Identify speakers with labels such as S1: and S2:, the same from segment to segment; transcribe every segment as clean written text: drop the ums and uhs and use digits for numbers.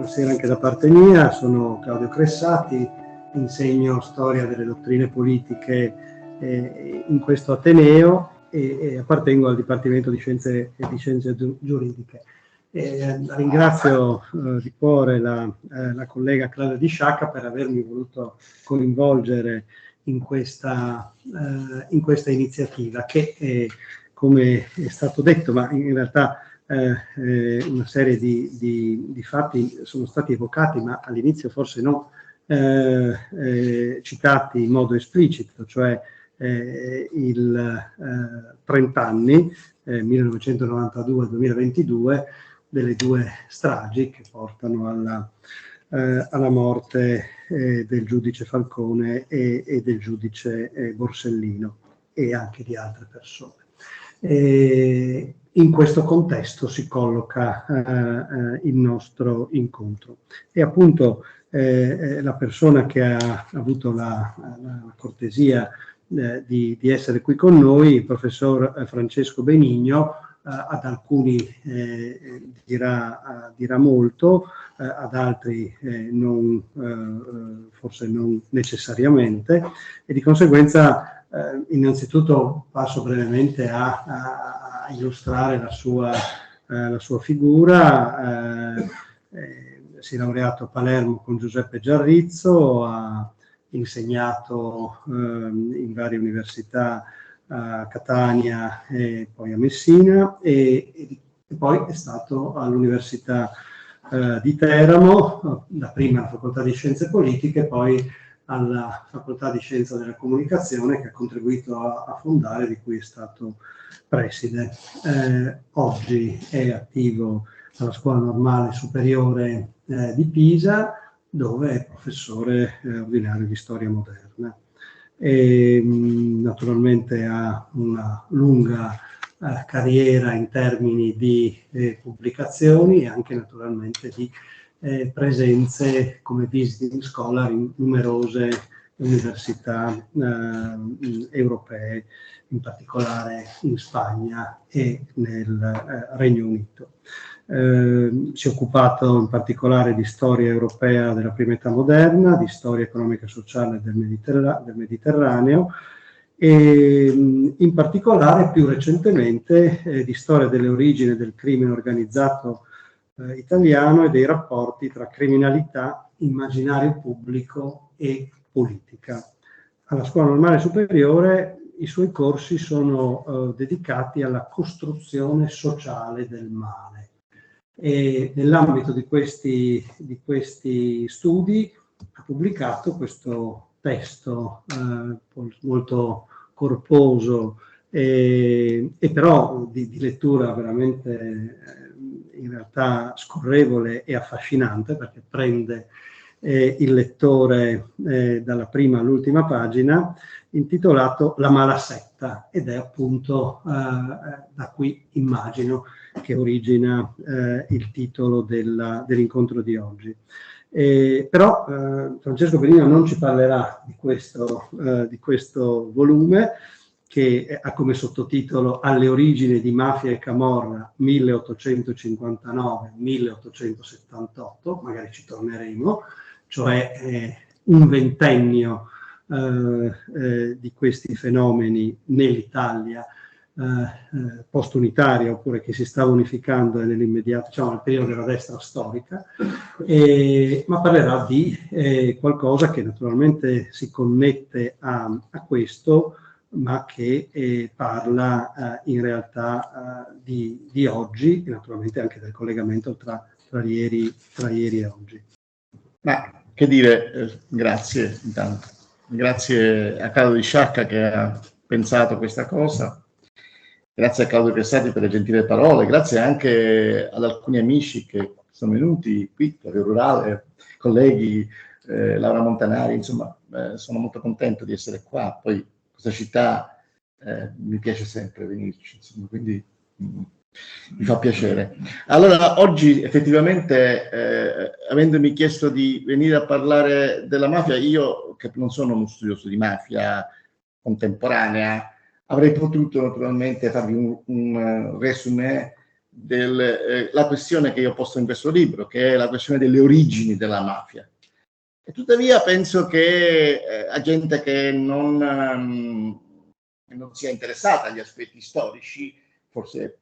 S1: Buonasera anche da parte mia, sono Claudio Cressati, insegno storia delle dottrine politiche in questo Ateneo e appartengo al Dipartimento di Scienze Giuridiche. Ringrazio di cuore la collega Claudia Di Sciacca per avermi voluto coinvolgere in questa iniziativa che, come è stato detto, ma in realtà una serie di fatti sono stati evocati, ma all'inizio forse non citati in modo esplicito, cioè il 30 anni, 1992-2022, delle due stragi che portano alla morte del giudice Falcone e del giudice Borsellino e anche di altre persone. In questo contesto si colloca il nostro incontro e appunto la persona che ha avuto la cortesia di essere qui con noi, il professor Francesco Benigno, ad alcuni dirà molto, ad altri forse non necessariamente, e di conseguenza innanzitutto passo brevemente a illustrare la sua figura. Si è laureato a Palermo con Giuseppe Giarrizzo, ha insegnato in varie università a Catania e poi a Messina e poi è stato all'Università di Teramo, dapprima alla Facoltà di Scienze Politiche, poi alla Facoltà di Scienza della Comunicazione, che ha contribuito a fondare, di cui è stato preside. Oggi è attivo alla Scuola Normale Superiore di Pisa, dove è professore ordinario di storia moderna. E, naturalmente ha una lunga carriera in termini di pubblicazioni e anche naturalmente di presenze come visiting scholar in numerose università europee, in particolare in Spagna e nel Regno Unito. Si è occupato in particolare di storia europea della prima età moderna, di storia economica e sociale del Mediterraneo e in particolare più recentemente di storia delle origini del crimine organizzato italiano e dei rapporti tra criminalità, immaginario pubblico e politica. Alla Scuola Normale Superiore i suoi corsi sono dedicati alla costruzione sociale del male. E nell'ambito di questi studi ha pubblicato questo testo molto corposo e però di lettura veramente in realtà scorrevole e affascinante, perché prende il lettore dalla prima all'ultima pagina, intitolato La Malasetta, ed è appunto da qui immagino che origina il titolo dell'incontro di oggi. Però Francesco Benigno non ci parlerà di questo volume, che ha come sottotitolo Alle origini di Mafia e Camorra 1859-1878, magari ci torneremo, cioè un ventennio di questi fenomeni nell'Italia post-unitaria, oppure che si stava unificando nell'immediato, diciamo nel periodo della destra storica, ma parlerà di qualcosa che naturalmente si connette a questo, ma che parla in realtà di oggi e naturalmente anche del collegamento tra ieri e oggi.
S2: Ma che dire, grazie intanto. Grazie a Claudio Di Sciacca che ha pensato questa cosa. Grazie a Claudio Cressati per le gentili parole, grazie anche ad alcuni amici che sono venuti qui, Claudio Rurale, colleghi, Laura Montanari, insomma, sono molto contento di essere qua. Poi questa città mi piace sempre venirci, insomma, quindi mi fa piacere. Allora, oggi effettivamente, avendomi chiesto di venire a parlare della mafia, io che non sono uno studioso di mafia contemporanea, avrei potuto naturalmente farvi un resume la questione che io ho posto in questo libro, che è la questione delle origini della mafia. E tuttavia penso che a gente che non sia interessata agli aspetti storici, forse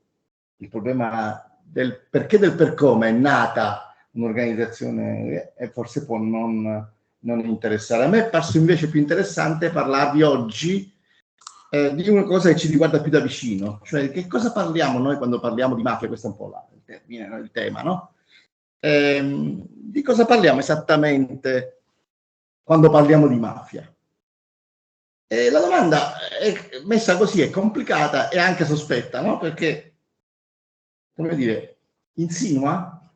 S2: il problema del perché del per come è nata un'organizzazione forse può non interessare. A me è parso invece più interessante parlarvi oggi di una cosa che ci riguarda più da vicino, cioè che cosa parliamo noi quando parliamo di mafia. Questo è un po' il termine, il tema, no? Di cosa parliamo esattamente quando parliamo di mafia? E la domanda è messa così, è complicata e anche sospetta, no? Perché, come dire, insinua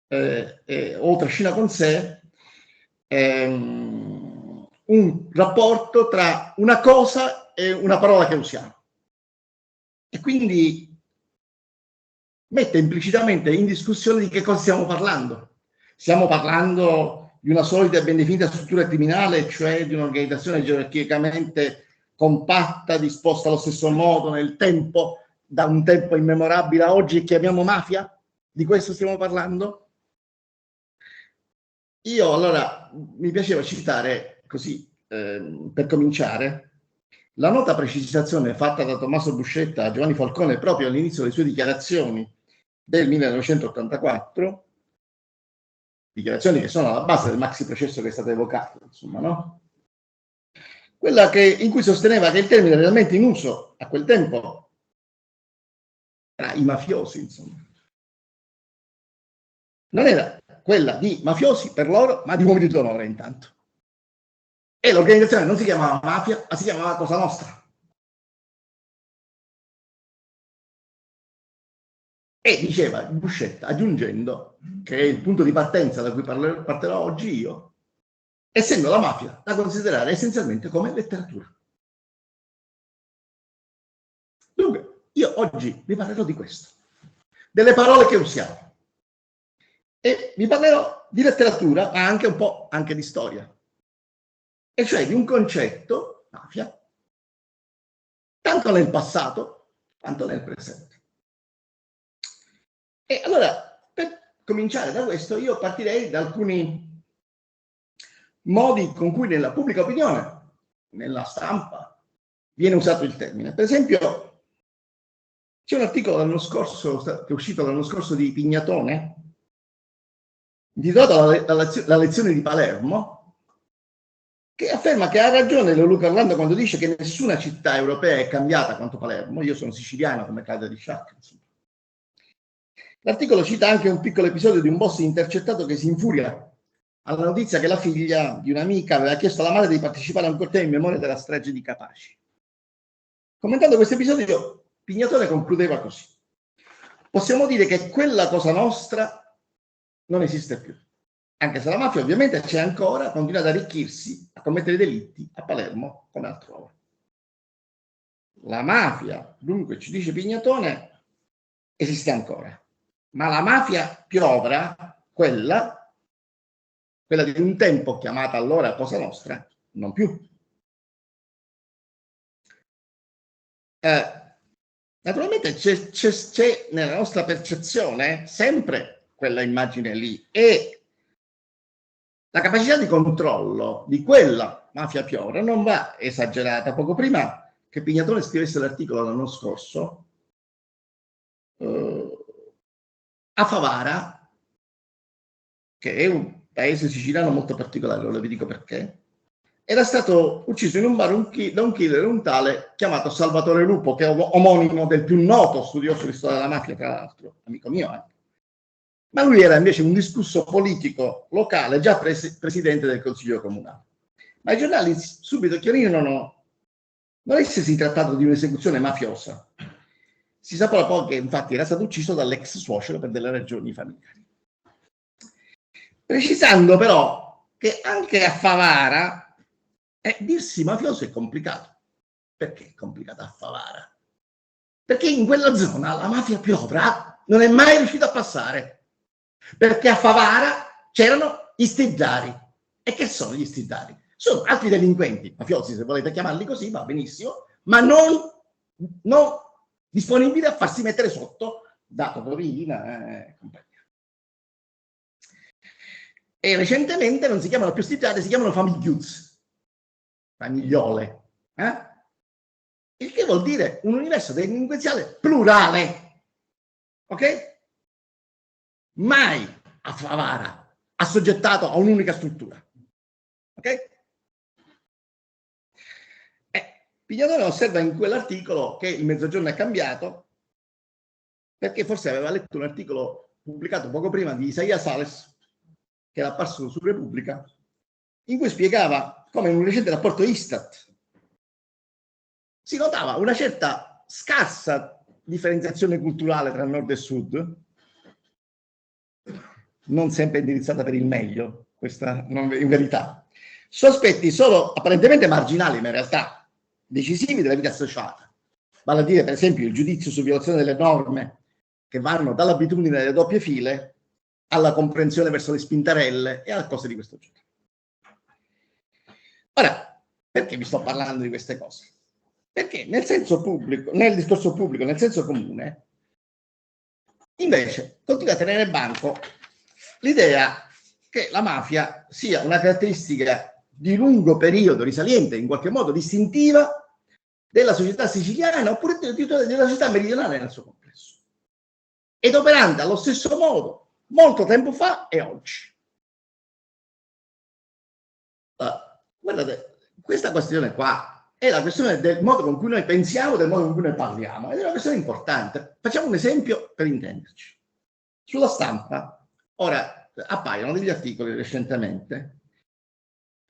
S2: o trascina con sé un rapporto tra una cosa e una parola che usiamo. E quindi mette implicitamente in discussione di che cosa stiamo parlando. Stiamo parlando di una solida e ben definita struttura criminale, cioè di un'organizzazione gerarchicamente compatta, disposta allo stesso modo nel tempo, da un tempo immemorabile a oggi, che chiamiamo mafia? Di questo stiamo parlando? Io allora mi piaceva citare così, per cominciare, la nota precisazione fatta da Tommaso Buscetta a Giovanni Falcone proprio all'inizio delle sue dichiarazioni del 1984, dichiarazioni che sono alla base del maxi processo che è stato evocato, insomma, no? Quella in cui sosteneva che il termine realmente in uso a quel tempo tra i mafiosi, insomma, non era quella di mafiosi per loro, ma di uomini d'onore intanto. E l'organizzazione non si chiamava mafia, ma si chiamava Cosa Nostra. E diceva Buscetta, aggiungendo che è il punto di partenza da cui partirò oggi io, essendo la mafia da considerare essenzialmente come letteratura. Dunque, io oggi vi parlerò di questo, delle parole che usiamo. E vi parlerò di letteratura, ma anche un po' anche di storia. E cioè di un concetto, mafia, tanto nel passato quanto nel presente. E allora, per cominciare da questo, io partirei da alcuni modi con cui nella pubblica opinione, nella stampa, viene usato il termine. Per esempio, c'è un articolo l'anno scorso, che è uscito l'anno scorso di Pignatone, intitolato La lezione di Palermo, che afferma che ha ragione Luca Orlando quando dice che nessuna città europea è cambiata quanto Palermo. Io sono siciliano come Claudia Di Sciacca. L'articolo cita anche un piccolo episodio di un boss intercettato che si infuria alla notizia che la figlia di un'amica aveva chiesto alla madre di partecipare a un corteo in memoria della strage di Capaci. Commentando questo episodio, Pignatone concludeva così: possiamo dire che quella Cosa Nostra non esiste più, anche se la mafia ovviamente c'è ancora, continua ad arricchirsi, a commettere delitti a Palermo come altrove. La mafia, dunque, ci dice Pignatone, esiste ancora, ma la mafia piovra, quella di un tempo chiamata allora Cosa Nostra, non più. Naturalmente c'è nella nostra percezione sempre quella immagine lì, e la capacità di controllo di quella mafia piovra non va esagerata. Poco prima che Pignatone scrivesse l'articolo l'anno scorso, a Favara, che è un paese siciliano molto particolare, ora vi dico perché, era stato ucciso in un bar da un killer, un tale chiamato Salvatore Lupo, che è omonimo del più noto studioso di storia della mafia, tra l'altro, amico mio anche. Ma lui era invece un discusso politico locale, già presidente del Consiglio Comunale. Ma i giornali subito chiarirono non essersi trattato di un'esecuzione mafiosa. Si saprà poi che infatti era stato ucciso dall'ex suocero per delle ragioni familiari. Precisando però che anche a Favara dirsi mafioso è complicato. Perché è complicato a Favara? Perché in quella zona la mafia piovra non è mai riuscita a passare. Perché a Favara c'erano gli stizzari. E che sono gli stizzari? Sono altri delinquenti, mafiosi se volete chiamarli così, va benissimo, ma non disponibili a farsi mettere sotto dato Torina e compagnia. E recentemente non si chiamano più stipendiati, si chiamano famigliuzzi, famigliole, il che vuol dire un universo delinquenziale plurale, ok? Mai a Favara assoggettato a un'unica struttura, ok? Pignatone osserva in quell'articolo che il Mezzogiorno è cambiato perché forse aveva letto un articolo pubblicato poco prima di Isaia Sales, che era apparso su Repubblica, in cui spiegava come in un recente rapporto Istat si notava una certa scarsa differenziazione culturale tra nord e sud, non sempre indirizzata per il meglio, questa in verità, sospetti solo apparentemente marginali, ma in realtà decisivi della vita associata, vale a dire per esempio il giudizio su violazione delle norme che vanno dall'abitudine delle doppie file alla comprensione verso le spintarelle e a cose di questo genere. Ora, perché vi sto parlando di queste cose? Perché nel senso pubblico, nel discorso pubblico, nel senso comune, invece continua a tenere banco l'idea che la mafia sia una caratteristica di lungo periodo risaliente, in qualche modo distintiva, della società siciliana oppure della società meridionale nel suo complesso. Ed operante allo stesso modo molto tempo fa e oggi. Guardate, questa questione qua è la questione del modo con cui noi pensiamo, del modo con cui noi parliamo, ed è una questione importante. Facciamo un esempio per intenderci. Sulla stampa, ora appaiono degli articoli recentemente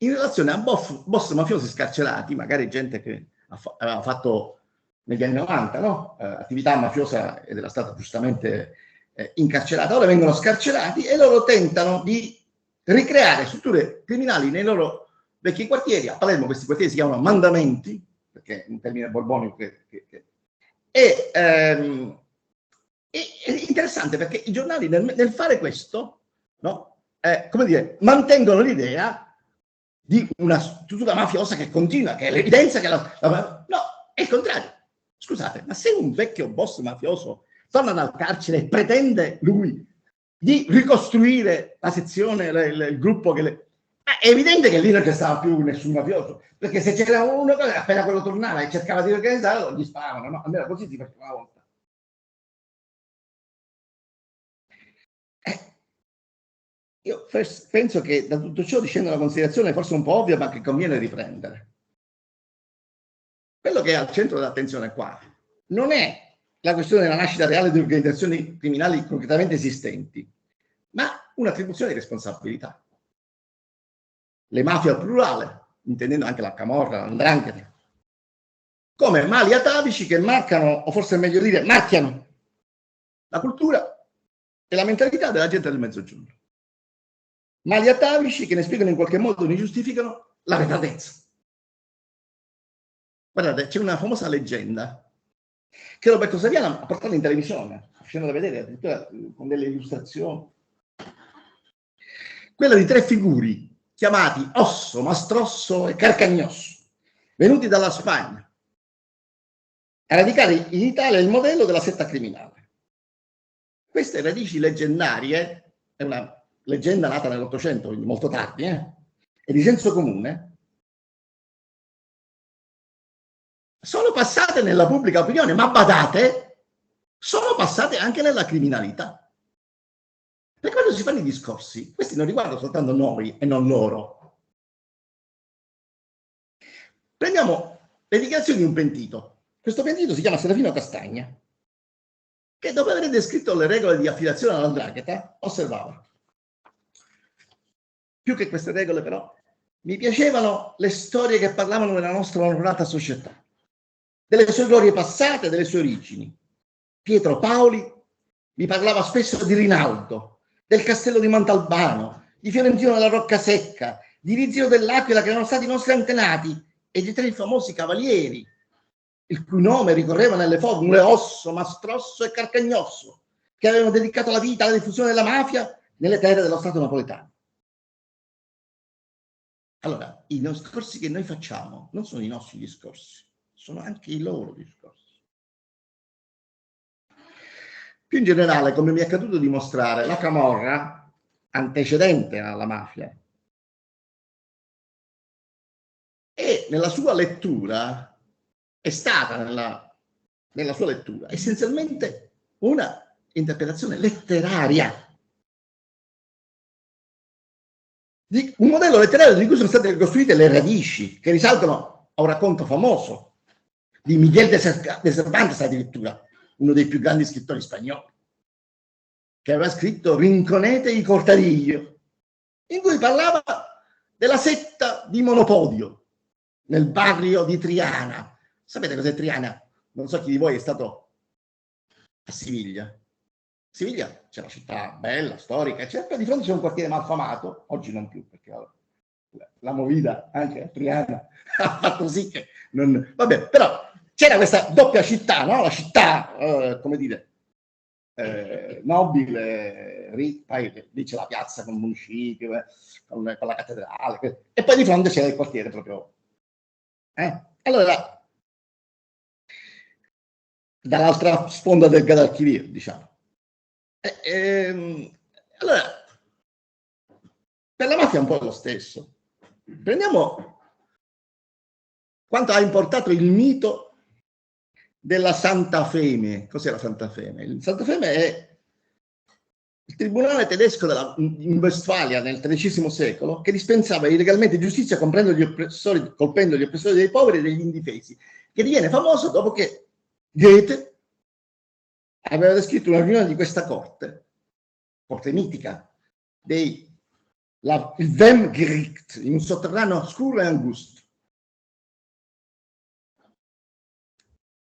S2: in relazione a boss mafiosi scarcerati, magari gente che aveva fatto negli anni 90, no? Attività mafiosa ed era stata giustamente incarcerata, ora vengono scarcerati e loro tentano di ricreare strutture criminali nei loro vecchi quartieri. A Palermo questi quartieri si chiamano mandamenti, perché è un termine borbonico è interessante perché i giornali nel fare questo, no? Come dire, mantengono l'idea di una struttura mafiosa che continua, che è l'evidenza che no, è il contrario. Scusate, ma se un vecchio boss mafioso torna dal carcere e pretende lui di ricostruire la sezione, il gruppo è evidente che lì non c'è stava più nessun mafioso, perché se c'era uno, appena quello tornava e cercava di organizzarlo, gli sparavano, no? Almeno così si faceva una volta. Io penso che da tutto ciò discenda una considerazione forse un po' ovvia, ma che conviene riprendere. Quello che è al centro dell'attenzione qua non è la questione della nascita reale di organizzazioni criminali concretamente esistenti, ma un'attribuzione di responsabilità. Le mafie al plurale, intendendo anche la camorra, l''ndrangheta, come mali atavici che marcano, o forse è meglio dire macchiano, la cultura e la mentalità della gente del Mezzogiorno. Mali atavici che ne spiegano in qualche modo, ne giustificano l'arretratezza. Guardate, c'è una famosa leggenda che Roberto Saviano ha portato in televisione, facendo vedere addirittura con delle illustrazioni. Quella di 3 figuri chiamati Osso, Mastrosso e Carcagnosso, venuti dalla Spagna a radicare in Italia il modello della setta criminale. Queste radici leggendarie, è una leggenda nata nell'Ottocento, quindi molto tardi, e di senso comune, sono passate nella pubblica opinione, ma badate, sono passate anche nella criminalità. Perché quando si fanno i discorsi, questi non riguardano soltanto noi e non loro. Prendiamo le dichiarazioni di un pentito. Questo pentito si chiama Serafino Castagna, che dopo aver descritto le regole di affiliazione all''ndrangheta, osservava: più che queste regole, però, mi piacevano le storie che parlavano della nostra onorata società, delle sue glorie passate, delle sue origini. Pietro Paoli mi parlava spesso di Rinaldo, del castello di Montalbano, di Fiorentino della Roccasecca, di Rizio dell'Aquila, che erano stati i nostri antenati, e di 3 famosi cavalieri, il cui nome ricorreva nelle formule Osso, Mastrosso e Carcagnosso, che avevano dedicato la vita alla diffusione della mafia nelle terre dello Stato napoletano. Allora, i discorsi che noi facciamo non sono i nostri discorsi, sono anche i loro discorsi. Più in generale, come mi è accaduto dimostrare, la camorra, antecedente alla mafia, e nella sua lettura, è stata nella sua lettura essenzialmente una interpretazione letteraria, un modello letterario di cui sono state ricostruite le radici, che risalgono a un racconto famoso di Miguel de Cervantes, addirittura uno dei più grandi scrittori spagnoli, che aveva scritto Rinconete y Cortadillo, in cui parlava della setta di Monopodio nel barrio di Triana. Sapete cos'è Triana? Non so chi di voi è stato a Siviglia. Siviglia c'è una città bella, storica, eccetera. Di fronte c'è un quartiere malfamato, oggi non più, perché la movida anche a Triana ha fatto sì che non... Vabbè, però c'era questa doppia città, no? La città, come dire, nobile, poi lì c'è la piazza con il municipio, con la cattedrale, e poi di fronte c'era il quartiere proprio. Allora, dall'altra sponda del Guadalquivir, diciamo. Allora, per la mafia è un po' lo stesso. Prendiamo quanto ha importato il mito della Santa Feme. Cos'è la Santa Feme? Il Santa Feme è il tribunale tedesco in Westfalia nel XIII secolo, che dispensava illegalmente giustizia colpendo gli oppressori dei poveri e degli indifesi, che diviene famoso dopo che Goethe aveva descritto una riunione di questa corte mitica, il Wemgericht, in un sotterraneo oscuro e angusto.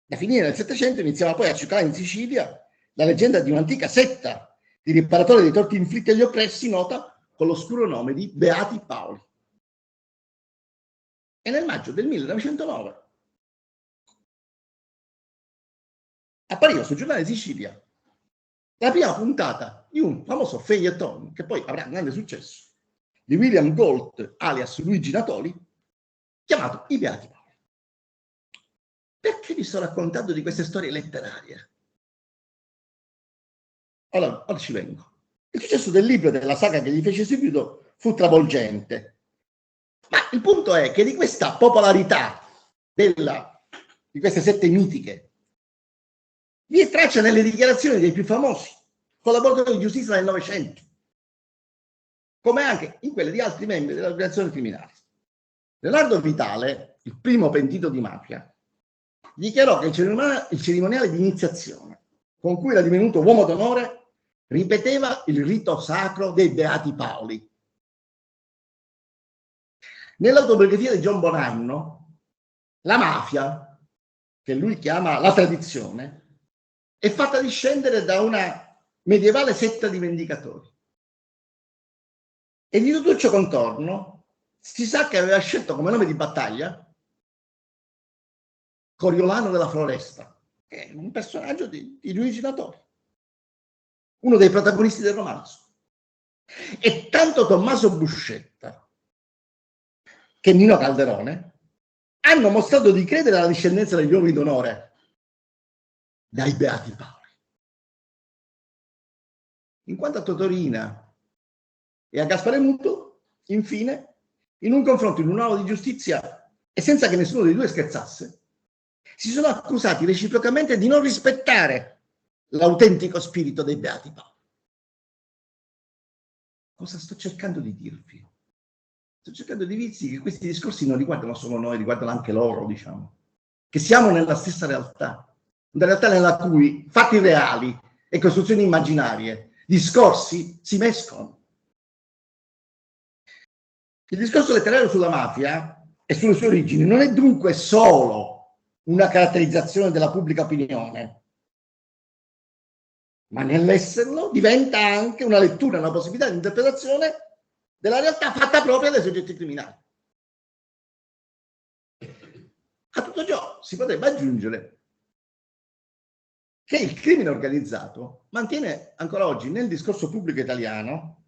S2: Da finire nel Settecento iniziava poi a circolare in Sicilia la leggenda di un'antica setta di riparatori dei torti inflitti agli oppressi, nota con l'oscuro nome di Beati Paoli. E nel maggio del 1909 appariva sul giornale di Sicilia la prima puntata di un famoso feuilleton che poi avrà grande successo, di William Gold, alias Luigi Natoli, chiamato I Beati Paoli. Perché vi sto raccontando di queste storie letterarie? Allora, ora ci vengo. Il successo del libro e della saga che gli fece seguito fu travolgente. Ma il punto è che di questa popolarità di queste sette mitiche vi è traccia nelle dichiarazioni dei più famosi collaboratori di giustizia del Novecento, come anche in quelle di altri membri delle organizzazioni criminali. Leonardo Vitale, il primo pentito di mafia, dichiarò che il cerimoniale di iniziazione con cui era divenuto uomo d'onore ripeteva il rito sacro dei Beati Paoli. Nell'autobiografia di John Bonanno, la mafia, che lui chiama la tradizione, è fatta discendere da una medievale setta di vendicatori. E di tutto ciò contorno si sa che aveva scelto come nome di battaglia Coriolano della Floresta, che è un personaggio di Luigi Natoli, uno dei protagonisti del romanzo. E tanto Tommaso Buscetta che Nino Calderone hanno mostrato di credere alla discendenza degli uomini d'onore dai Beati Paoli. In quanto a Totorina e a Gaspare Muto, infine, in un confronto in un'aula di giustizia e senza che nessuno dei due scherzasse, si sono accusati reciprocamente di non rispettare l'autentico spirito dei Beati Paoli. Cosa sto cercando di dirvi? Sto cercando di dirvi che questi discorsi non riguardano solo noi, riguardano anche loro, diciamo. Che siamo nella stessa realtà. Una realtà nella cui fatti reali e costruzioni immaginarie, discorsi si mescolano. Il discorso letterario sulla mafia e sulle sue origini non è dunque solo una caratterizzazione della pubblica opinione, ma nell'esserlo diventa anche una lettura, una possibilità di interpretazione della realtà fatta propria dai soggetti criminali. A tutto ciò si potrebbe aggiungere che il crimine organizzato mantiene ancora oggi nel discorso pubblico italiano,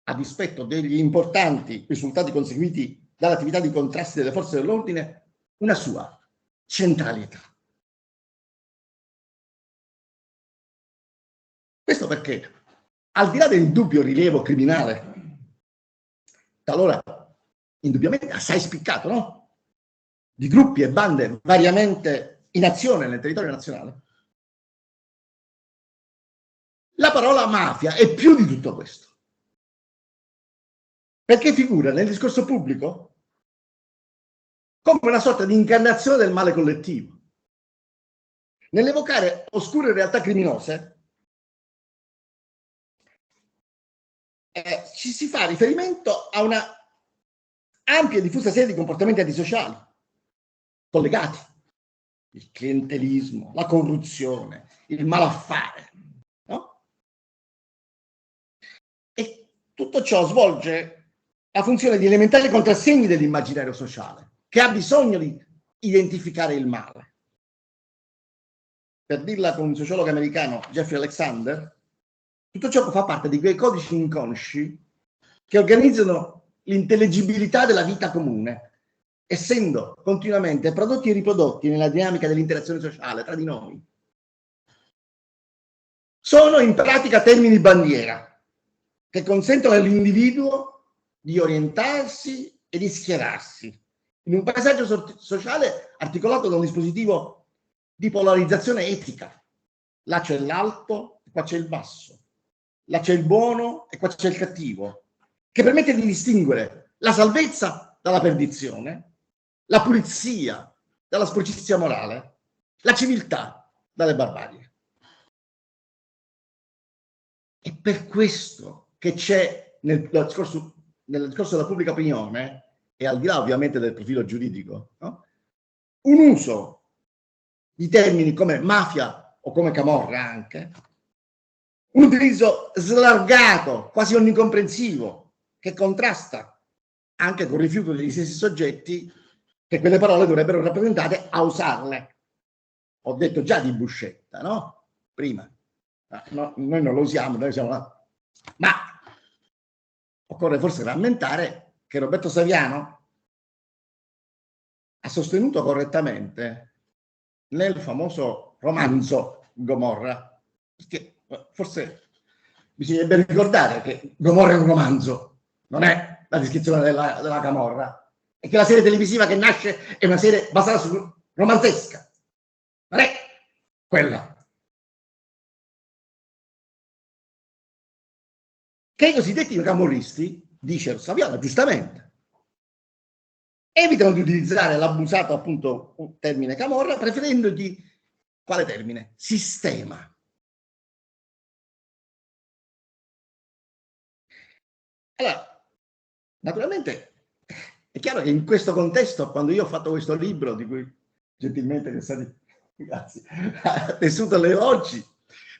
S2: a dispetto degli importanti risultati conseguiti dall'attività di contrasti delle forze dell'ordine, una sua centralità. Questo perché, al di là del dubbio rilievo criminale, talora indubbiamente assai spiccato, no? Di gruppi e bande variamente in azione nel territorio nazionale, la parola mafia è più di tutto questo. Perché figura nel discorso pubblico come una sorta di incarnazione del male collettivo. Nell'evocare oscure realtà criminose, ci si fa riferimento a una ampia e diffusa serie di comportamenti antisociali collegati: il clientelismo, la corruzione, il malaffare, no? E tutto ciò svolge la funzione di elementari contrassegni dell'immaginario sociale, che ha bisogno di identificare il male. Per dirla con un sociologo americano, Jeffrey Alexander, tutto ciò fa parte di quei codici inconsci che organizzano l'intellegibilità della vita comune, essendo continuamente prodotti e riprodotti nella dinamica dell'interazione sociale tra di noi. Sono in pratica termini bandiera che consentono all'individuo di orientarsi e di schierarsi in un paesaggio sociale articolato da un dispositivo di polarizzazione etica. Là c'è l'alto e qua c'è il basso. Là c'è il buono e qua c'è il cattivo, che permette di distinguere la salvezza dalla perdizione, la pulizia dalla sporcizia morale, la civiltà dalle barbarie. È per questo che c'è nel discorso della pubblica opinione, e al di là ovviamente del profilo giuridico, no? Un uso di termini come mafia o come camorra anche, un utilizzo slargato, quasi onnicomprensivo, che contrasta anche con il rifiuto degli stessi soggetti che quelle parole dovrebbero rappresentare a usarle. Ho detto già di Buscetta, no? Prima. No, noi non lo usiamo, noi siamo là. Ma occorre forse rammentare che Roberto Saviano ha sostenuto correttamente nel famoso romanzo Gomorra, perché forse bisognerebbe ricordare che Gomorra è un romanzo, non è la descrizione della camorra, e che la serie televisiva che nasce è una serie basata su romanzesca, non è quella. Che i cosiddetti camorristi, dice Saviano giustamente, evitano di utilizzare l'abusato appunto termine camorra, preferendo di quale termine? Sistema. Allora, naturalmente è chiaro che in questo contesto, quando io ho fatto questo libro, di cui gentilmente siete stati, grazie, ha tessuto le oggi,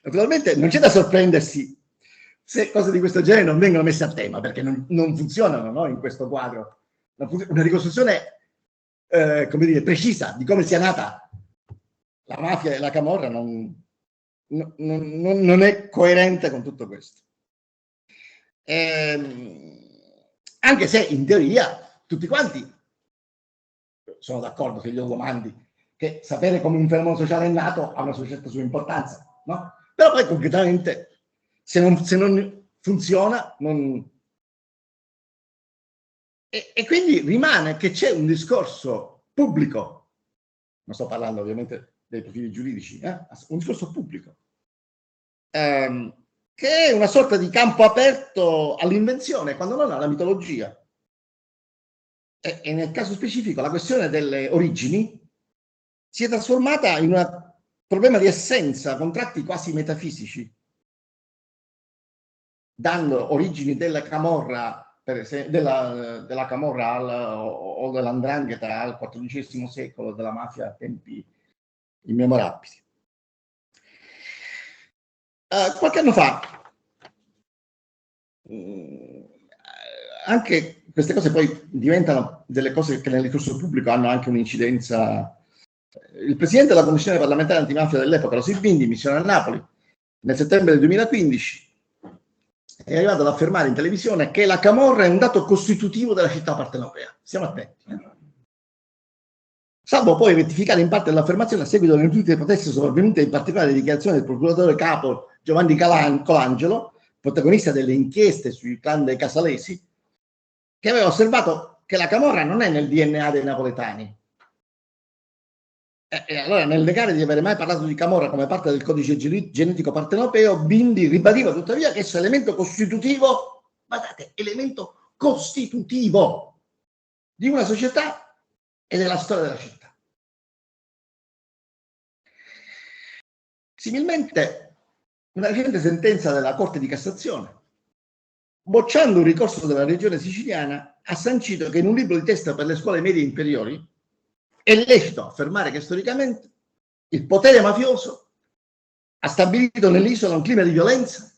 S2: naturalmente non c'è da sorprendersi se cose di questo genere non vengono messe a tema, perché non funzionano, no, in questo quadro. Una ricostruzione come dire, precisa di come sia nata la mafia e la camorra non è coerente con tutto questo. Anche se in teoria tutti quanti sono d'accordo, se glielo domandi, che sapere come un fenomeno sociale è nato ha una certa sua importanza, no? Però poi concretamente se non funziona non... E quindi rimane che c'è un discorso pubblico, non sto parlando ovviamente dei profili giuridici, un discorso pubblico, che è una sorta di campo aperto all'invenzione, quando non alla mitologia. E nel caso specifico la questione delle origini si è trasformata in un problema di essenza, con tratti quasi metafisici, dando origini della camorra, per esempio, della camorra o dell''ndrangheta al XIV secolo, della mafia a tempi immemorabili. Qualche anno fa, anche queste cose poi diventano delle cose che nel discorso pubblico hanno anche un'incidenza. Il presidente della commissione parlamentare antimafia dell'epoca, Rosy Bindi, missione a Napoli, nel settembre del 2015, è arrivato ad affermare in televisione che la camorra è un dato costitutivo della città partenopea. Stiamo attenti. Salvo poi rettificare in parte l'affermazione a seguito delle notute proteste sopravvenute, in particolare le dichiarazioni del procuratore capo Giovanni Colangelo, protagonista delle inchieste sui clan dei Casalesi, che aveva osservato che la camorra non è nel DNA dei napoletani. E allora, nel negare di avere mai parlato di camorra come parte del codice genetico partenopeo, Bindi ribadiva tuttavia che esso è elemento costitutivo, guardate, elemento costitutivo di una società e della storia della città. Similmente, una recente sentenza della Corte di Cassazione, bocciando un ricorso della regione siciliana, ha sancito che in un libro di testo per le scuole medie inferiori è lecito affermare che storicamente il potere mafioso ha stabilito nell'isola un clima di violenza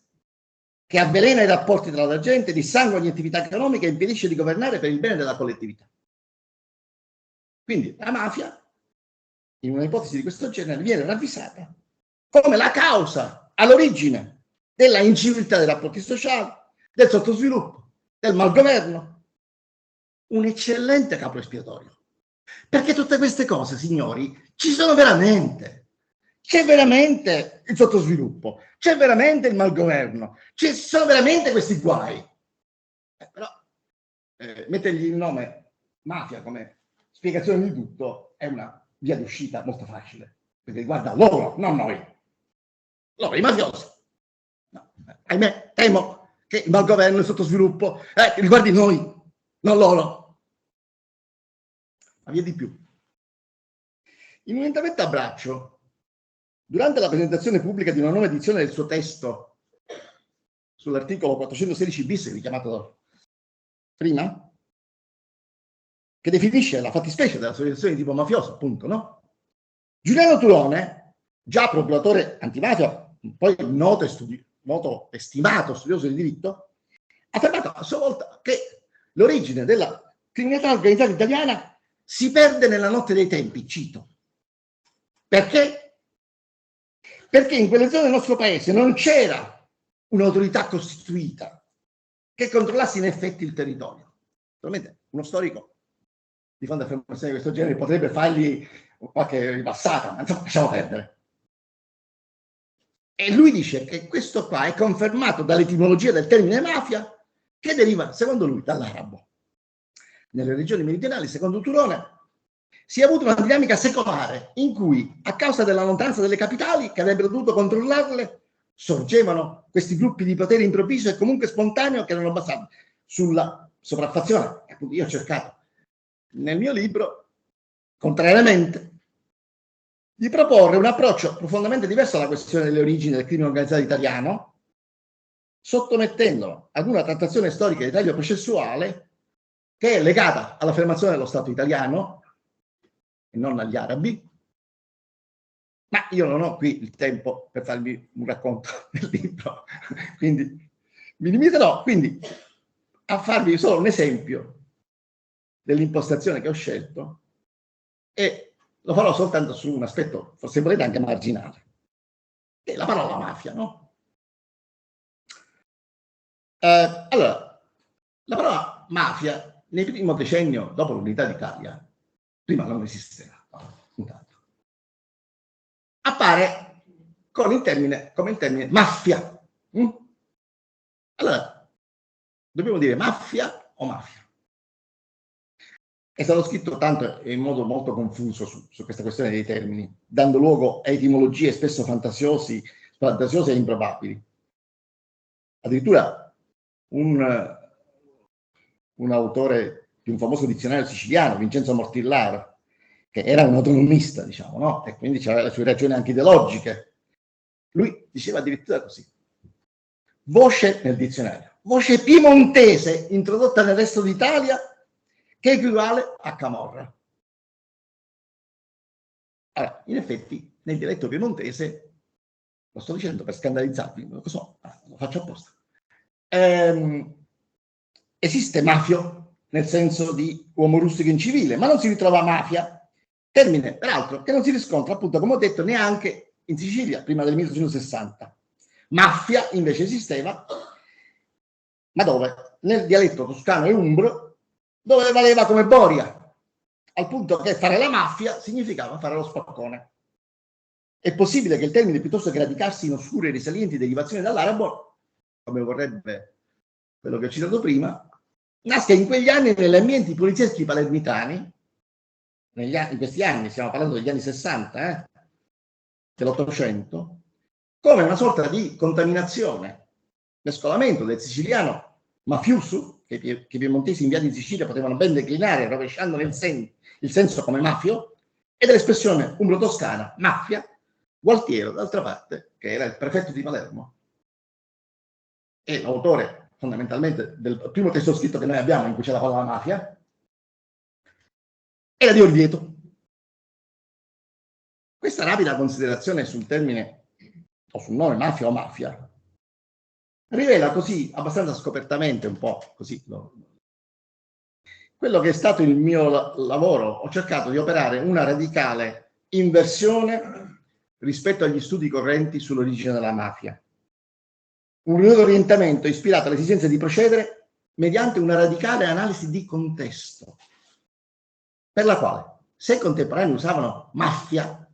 S2: che avvelena i rapporti tra la gente, dissangua ogni attività economica e impedisce di governare per il bene della collettività. Quindi la mafia, in un'ipotesi di questo genere, viene ravvisata come la causa all'origine della inciviltà dei rapporti sociali, del sottosviluppo, del malgoverno. Un eccellente capo espiatorio. Perché tutte queste cose, signori, ci sono veramente. C'è veramente il sottosviluppo, c'è veramente il malgoverno, ci sono veramente questi guai. Però mettergli il nome mafia come spiegazione di tutto è una via d'uscita molto facile, perché riguarda loro, non noi. Loro, i mafiosi. No, ahimè, temo che il malgoverno e il sottosviluppo riguardi noi, non loro. Ma via di più. In un intervento a braccio, durante la presentazione pubblica di una nuova edizione del suo testo sull'articolo 416 bis richiamato prima, che definisce la fattispecie dell'associazione di tipo mafioso, appunto, no? Giuliano Turone, già procuratore antimafia, poi noto e stimato studioso di diritto, ha affermato a sua volta che l'origine della criminalità organizzata italiana si perde nella notte dei tempi, cito. Perché? Perché in quelle zone del nostro paese non c'era un'autorità costituita che controllasse in effetti il territorio. Naturalmente uno storico di fronte a affermazioni di questo genere potrebbe fargli qualche ripassata, ma insomma lasciamo perdere. E lui dice che questo qua è confermato dall'etimologia del termine mafia, che deriva, secondo lui, dall'arabo. Nelle regioni meridionali, secondo Turone, si è avuta una dinamica secolare in cui, a causa della lontananza delle capitali che avrebbero dovuto controllarle, sorgevano questi gruppi di potere improvviso e comunque spontaneo che erano basati sulla sopraffazione. Appunto, io ho cercato nel mio libro, contrariamente, di proporre un approccio profondamente diverso alla questione delle origini del crimine organizzato italiano, sottomettendolo ad una trattazione storica di taglio processuale che è legata all'affermazione dello Stato italiano e non agli arabi, ma io non ho qui il tempo per farvi un racconto del libro, quindi mi limiterò quindi a farvi solo un esempio dell'impostazione che ho scelto e lo farò soltanto su un aspetto, forse volete anche marginale, che è la parola mafia, no? Allora, la parola mafia nel primo decennio dopo l'unità d'Italia, prima non esisteva, intanto, appare con il termine, come il termine mafia. Allora, dobbiamo dire mafia o mafia? È stato scritto tanto in modo molto confuso su questa questione dei termini, dando luogo a etimologie spesso fantasiose e improbabili. Addirittura un autore di un famoso dizionario siciliano, Vincenzo Mortillaro, che era un autonomista, diciamo, no? E quindi aveva le sue ragioni anche ideologiche. Lui diceva addirittura così: voce nel dizionario, voce piemontese introdotta nel resto d'Italia che equivale a camorra. Allora, in effetti, nel dialetto piemontese, lo sto dicendo per scandalizzarvi, non lo so, lo faccio apposta. Esiste mafio nel senso di uomo rustico incivile, ma non si ritrova mafia, termine peraltro che non si riscontra, appunto, come ho detto, neanche in Sicilia prima del 1860. Mafia invece esisteva, ma dove? Nel dialetto toscano e umbro, dove valeva come boria, al punto che fare la mafia significava fare lo spaccone. è possibile che il termine, piuttosto che radicarsi in oscure e risalienti derivazioni dall'arabo, come vorrebbe quello che ho citato prima, nasca in quegli anni negli ambienti polizieschi palermitani, in questi anni, stiamo parlando degli anni 60, dell'Ottocento, come una sorta di contaminazione, mescolamento del siciliano mafioso, che i piemontesi inviati in Sicilia potevano ben declinare rovesciando il senso come mafio, e dell'espressione umbro-toscana, mafia, Gualtiero, d'altra parte, che era il prefetto di Palermo, e l'autore fondamentalmente del primo testo scritto che noi abbiamo in cui c'è la parola mafia, era di Orvieto. Questa rapida considerazione sul termine o sul nome mafia o mafia rivela così abbastanza scopertamente un po' così quello che è stato il mio lavoro. Ho cercato di operare una radicale inversione rispetto agli studi correnti sull'origine della mafia. Un riorientamento ispirato all'esigenza di procedere mediante una radicale analisi di contesto, per la quale, se i contemporanei usavano mafia,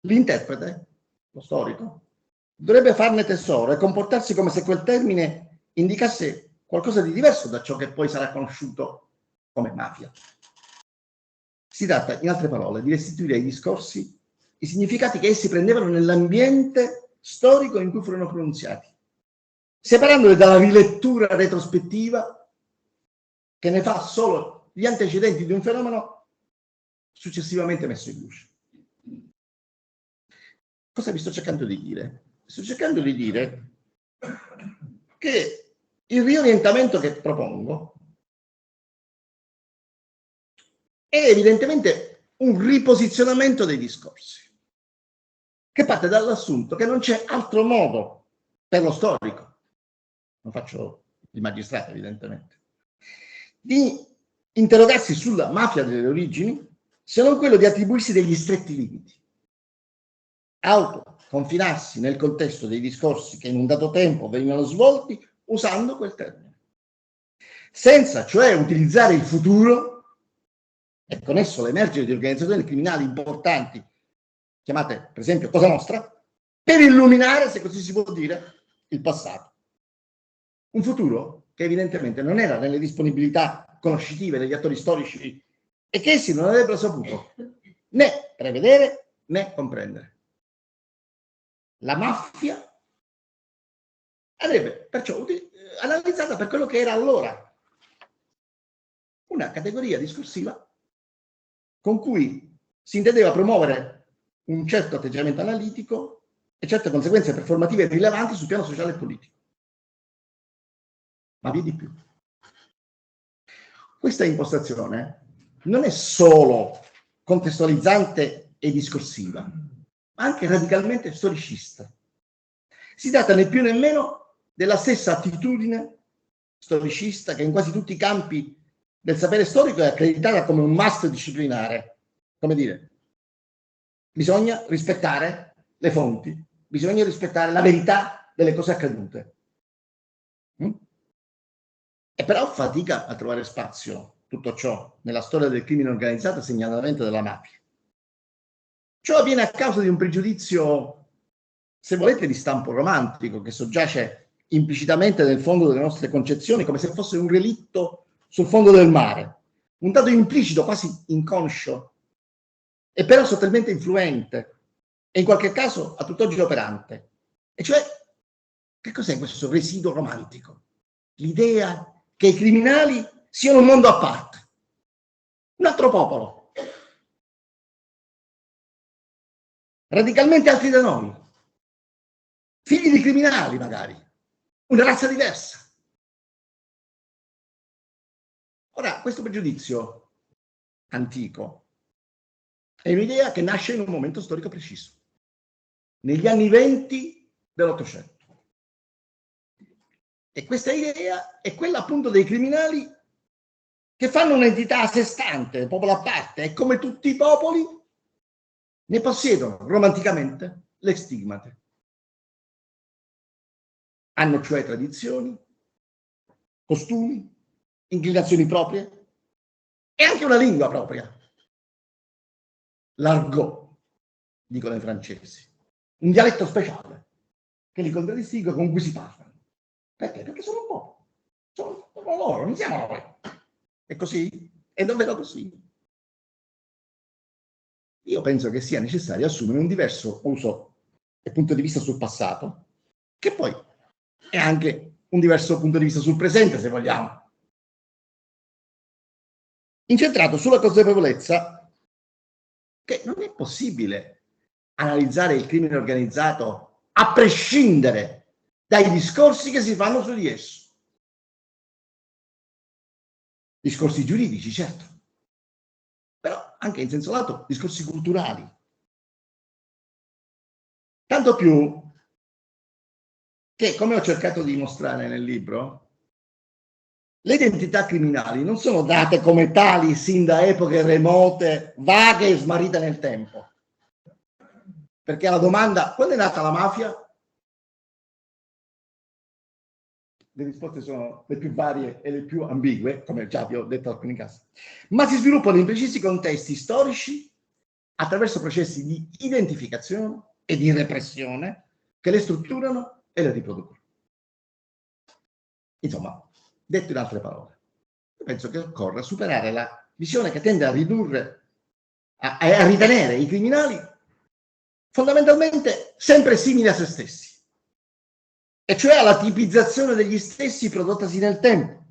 S2: l'interprete, lo storico, dovrebbe farne tesoro e comportarsi come se quel termine indicasse qualcosa di diverso da ciò che poi sarà conosciuto come mafia. Si tratta, in altre parole, di restituire ai discorsi i significati che essi prendevano nell'ambiente storico in cui furono pronunziati, separandoli dalla rilettura retrospettiva che ne fa solo gli antecedenti di un fenomeno successivamente messo in luce. Cosa vi sto cercando di dire? Sto cercando di dire che il riorientamento che propongo è evidentemente un riposizionamento dei discorsi, che parte dall'assunto che non c'è altro modo per lo storico, non faccio il magistrato evidentemente, di interrogarsi sulla mafia delle origini se non quello di attribuirsi degli stretti limiti, autoconfinarsi nel contesto dei discorsi che in un dato tempo venivano svolti usando quel termine, senza cioè utilizzare il futuro e con esso l'emergere di organizzazioni criminali importanti, chiamate per esempio Cosa Nostra, per illuminare, se così si può dire, il passato. Un futuro che evidentemente non era nelle disponibilità conoscitive degli attori storici e che essi non avrebbero saputo né prevedere né comprendere. La mafia andrebbe perciò analizzata per quello che era allora, una categoria discorsiva con cui si intendeva promuovere un certo atteggiamento analitico e certe conseguenze performative rilevanti sul piano sociale e politico. Ma vi è di più. Questa impostazione non è solo contestualizzante e discorsiva, ma anche radicalmente storicista. Si tratta né più né meno della stessa attitudine storicista che in quasi tutti i campi del sapere storico è accreditata come un must disciplinare. Come dire, bisogna rispettare le fonti, bisogna rispettare la verità delle cose accadute. E però fatica a trovare spazio tutto ciò nella storia del crimine organizzato, segnatamente della mafia. Ciò avviene a causa di un pregiudizio, se volete, di stampo romantico, che soggiace implicitamente nel fondo delle nostre concezioni, come se fosse un relitto sul fondo del mare, un dato implicito, quasi inconscio, e però sottilmente influente, e in qualche caso a tutt'oggi operante. E cioè, che cos'è questo residuo romantico? L'idea che i criminali siano un mondo a parte, un altro popolo, radicalmente altri da noi, figli di criminali magari, una razza diversa. Ora, questo pregiudizio antico è un'idea che nasce in un momento storico preciso, negli anni 20 dell'Ottocento. E questa idea è quella appunto dei criminali che fanno un'entità a sé stante, popolo a parte, e come tutti i popoli ne possiedono romanticamente le stigmate. Hanno cioè tradizioni, costumi, inclinazioni proprie e anche una lingua propria, l'argot, dicono i francesi, un dialetto speciale che li contraddistingue, con cui si parlano. Perché? Perché sono un popolo, sono loro, non siamo noi. È così? È davvero così? Io penso che sia necessario assumere un diverso uso e punto di vista sul passato, che poi è anche un diverso punto di vista sul presente, se vogliamo, incentrato sulla consapevolezza che non è possibile analizzare il crimine organizzato a prescindere dai discorsi che si fanno su di esso. Discorsi giuridici, certo, però anche in senso lato discorsi culturali. Tanto più che, come ho cercato di mostrare nel libro, le identità criminali non sono date come tali sin da epoche remote, vaghe e smarrite nel tempo. Perché alla domanda quando è nata la mafia, le risposte sono le più varie e le più ambigue, come già vi ho detto in alcuni casi, ma si sviluppano in precisi contesti storici attraverso processi di identificazione e di repressione che le strutturano e le riproducono. Insomma, detto in altre parole, io penso che occorra superare la visione che tende a ridurre, a ritenere i criminali fondamentalmente sempre simili a se stessi, e cioè alla tipizzazione degli stessi prodottasi nel tempo,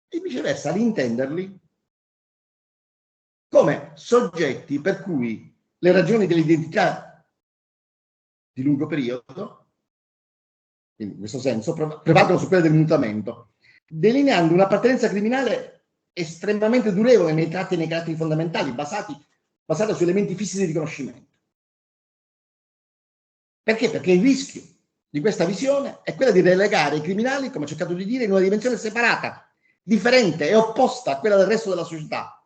S2: e viceversa l'intenderli come soggetti per cui le ragioni dell'identità di lungo periodo, in questo senso, prevalgono su quelle del mutamento, delineando un'appartenenza criminale estremamente durevole nei tratti e nei caratteri fondamentali, basata su elementi fissi di riconoscimento. Perché? Perché il rischio di questa visione è quella di relegare i criminali, come ho cercato di dire, in una dimensione separata, differente e opposta a quella del resto della società,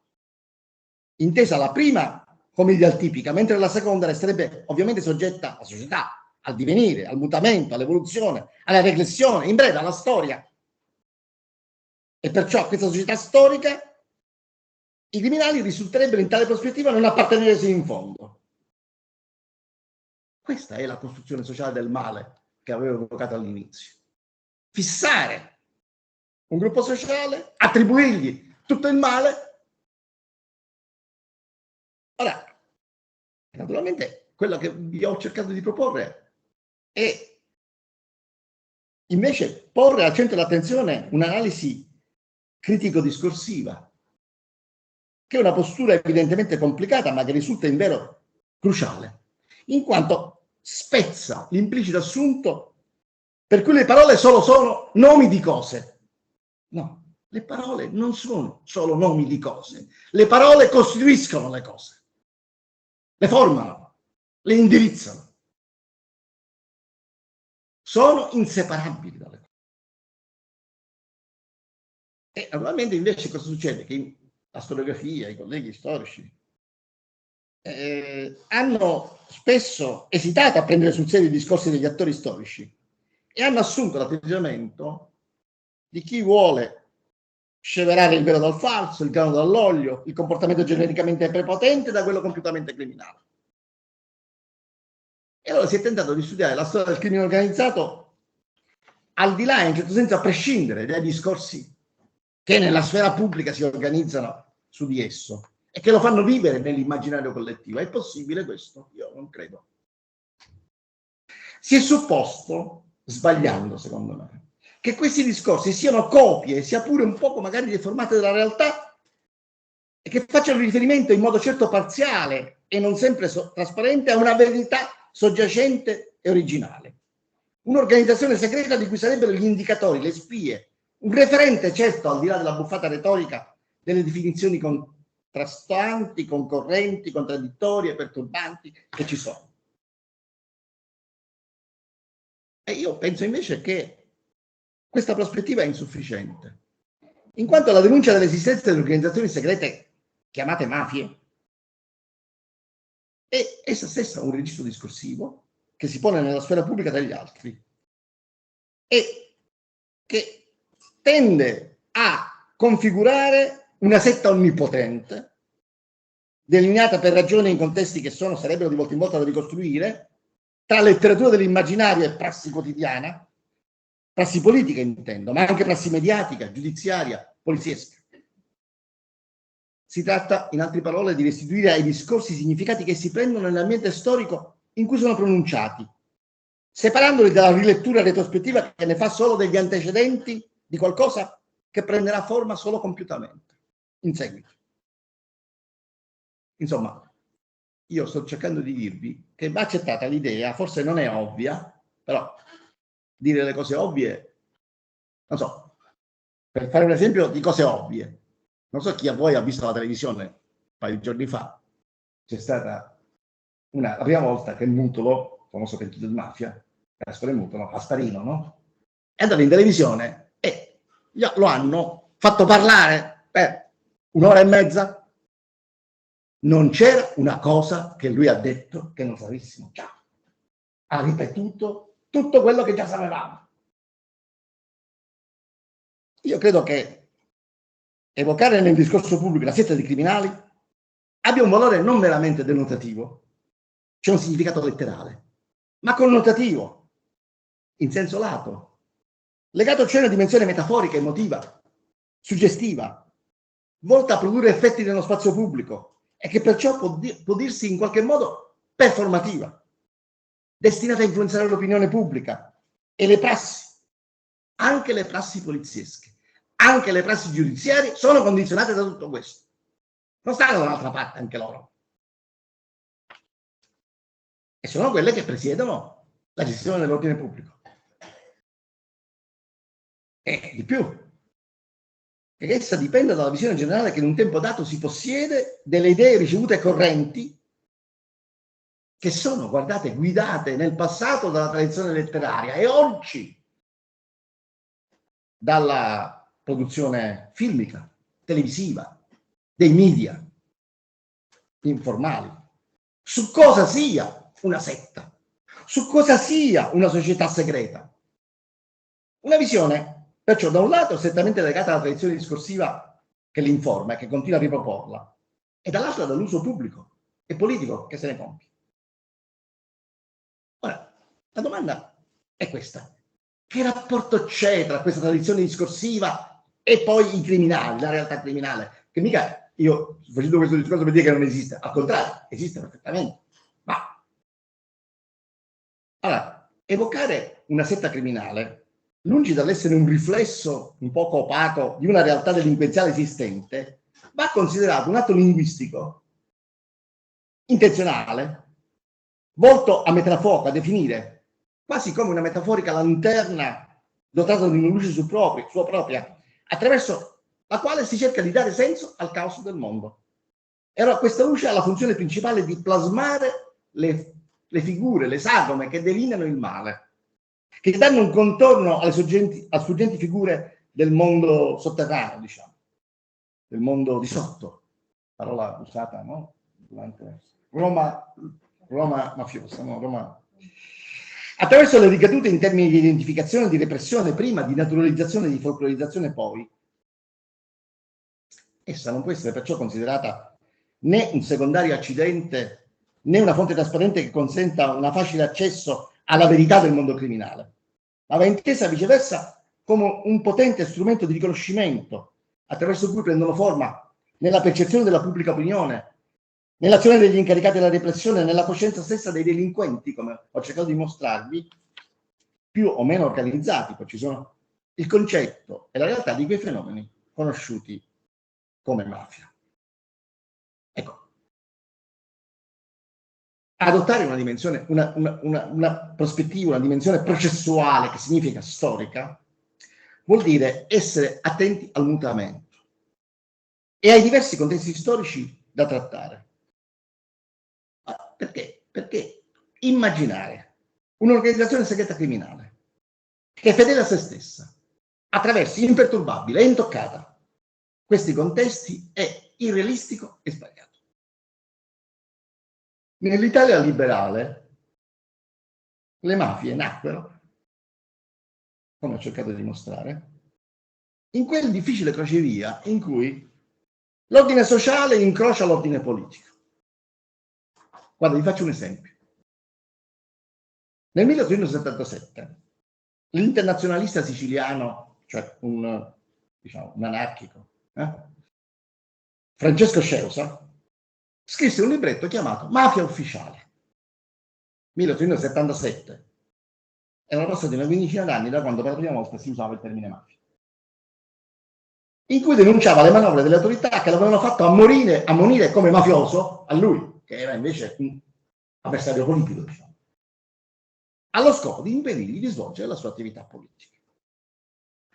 S2: intesa la prima come idealtipica, mentre la seconda resterebbe ovviamente soggetta alla società, al divenire, al mutamento, all'evoluzione, alla regressione, in breve alla storia. E perciò a questa società storica i criminali risulterebbero in tale prospettiva non appartenere sino in fondo. Questa è la costruzione sociale del male che avevo evocato all'inizio. Fissare un gruppo sociale, attribuirgli tutto il male. Ora, naturalmente, quello che vi ho cercato di proporre è invece porre al centro dell'attenzione un'analisi critico-discorsiva, che è una postura evidentemente complicata, ma che risulta invero cruciale, in quanto spezza l'implicito assunto per cui le parole sono nomi di cose. No, le parole non sono solo nomi di cose, le parole costituiscono le cose, le formano, le indirizzano, sono inseparabili dalle cose. E naturalmente invece cosa succede? Che la storiografia, i colleghi storici hanno spesso esitato a prendere sul serio i discorsi degli attori storici e hanno assunto l'atteggiamento di chi vuole sceverare il vero dal falso, il grano dall'olio, il comportamento genericamente prepotente da quello compiutamente criminale. E allora si è tentato di studiare la storia del crimine organizzato al di là, in un certo senso, a prescindere dai discorsi che nella sfera pubblica si organizzano su di esso e che lo fanno vivere nell'immaginario collettivo. È possibile questo? Io non credo. Si è supposto, sbagliando secondo me, che questi discorsi siano copie, sia pure un poco magari deformate dalla realtà, e che facciano riferimento in modo certo parziale e non sempre trasparente a una verità soggiacente e originale. Un'organizzazione segreta di cui sarebbero gli indicatori, le spie, un referente certo al di là della buffata retorica delle definizioni contrastanti, concorrenti, contraddittorie, perturbanti che ci sono. E io penso invece che questa prospettiva è insufficiente, in quanto la denuncia dell'esistenza delle organizzazioni segrete chiamate mafie è essa stessa un registro discorsivo che si pone nella sfera pubblica dagli altri e che tende a configurare una setta onnipotente delineata per ragioni in contesti che sarebbero di volta in volta da ricostruire, tra letteratura dell'immaginario e prassi quotidiana, prassi politica intendo, ma anche prassi mediatica, giudiziaria, poliziesca. Si tratta, in altre parole, di restituire ai discorsi i significati che si prendono nell'ambiente storico in cui sono pronunciati, separandoli dalla rilettura retrospettiva che ne fa solo degli antecedenti di qualcosa che prenderà forma solo compiutamente, in seguito. Insomma, io sto cercando di dirvi che va accettata l'idea, forse non è ovvia, però dire le cose ovvie, non so, per fare un esempio di cose ovvie, non so chi a voi ha visto la televisione un paio di giorni fa, c'è stata la prima volta che Mutolo, famoso pentito di mafia, Gaspare Mutolo, Gasparino, no? È andato in televisione e lo hanno fatto parlare per un'ora e mezza. Non c'era una cosa che lui ha detto che non sapessimo già. Ha ripetuto tutto quello che già sapevamo. Io credo che evocare nel discorso pubblico la setta dei criminali abbia un valore non meramente denotativo, c'è un significato letterale, ma connotativo, in senso lato, legato cioè a una dimensione metaforica, emotiva, suggestiva, volta a produrre effetti nello spazio pubblico e che perciò può dirsi in qualche modo performativa, destinata a influenzare l'opinione pubblica e le prassi, anche le prassi poliziesche, anche le prassi giudiziarie sono condizionate da tutto questo. Non stanno da un'altra parte anche loro. E sono quelle che presiedono la gestione dell'ordine pubblico. E di più, che essa dipende dalla visione generale che in un tempo dato si possiede delle idee ricevute correnti che sono, guardate, guidate nel passato dalla tradizione letteraria e oggi dalla produzione filmica, televisiva, dei media informali, su cosa sia una setta, su cosa sia una società segreta. Una visione, perciò, da un lato strettamente legata alla tradizione discorsiva che l'informa e che continua a riproporla, e dall'altro dall'uso pubblico e politico che se ne compie. Ora, la domanda è questa. Che rapporto c'è tra questa tradizione discorsiva e poi i criminali, la realtà criminale? Che mica io sto facendo questo discorso per dire che non esiste, al contrario, esiste perfettamente. Ma allora, evocare una setta criminale, lungi dall'essere un riflesso un poco opaco di una realtà delinquenziale esistente, va considerato un atto linguistico intenzionale, volto a mettere a fuoco, a definire, quasi come una metaforica lanterna dotata di una luce sua propria, attraverso la quale si cerca di dare senso al caos del mondo. E allora questa luce ha la funzione principale di plasmare le figure, le sagome che delineano il male, che danno un contorno alle sfuggenti figure del mondo sotterraneo, diciamo, del mondo di sotto, parola usata, no? Durante Roma mafiosa, no? Roma. Attraverso le ricadute in termini di identificazione, di repressione prima, di naturalizzazione, di folclorizzazione poi, essa non può essere perciò considerata né un secondario accidente né una fonte trasparente che consenta un facile accesso alla verità del mondo criminale, ma va intesa viceversa come un potente strumento di riconoscimento attraverso cui prendono forma nella percezione della pubblica opinione, nell'azione degli incaricati della repressione, nella coscienza stessa dei delinquenti, come ho cercato di mostrarvi, più o meno organizzati, poi ci sono il concetto e la realtà di quei fenomeni conosciuti come mafia. Ecco, adottare una dimensione, una prospettiva, una dimensione processuale, che significa storica, vuol dire essere attenti al mutamento e ai diversi contesti storici da trattare. Perché? Perché immaginare un'organizzazione segreta criminale che è fedele a se stessa, attraverso imperturbabile e intoccata questi contesti è irrealistico e sbagliato. Nell'Italia liberale le mafie nacquero, come ho cercato di dimostrare, in quel difficile crocevia in cui l'ordine sociale incrocia l'ordine politico. Guarda, vi faccio un esempio. Nel 1877 l'internazionalista siciliano, cioè un anarchico, Francesco Scieusa, scrisse un libretto chiamato Mafia Ufficiale. 1877. Erano passati una quindicina d'anni da quando per la prima volta si usava il termine mafia, in cui denunciava le manovre delle autorità che l'avevano fatto ammonire come mafioso a lui, che era invece un avversario politico, diciamo, allo scopo di impedirgli di svolgere la sua attività politica.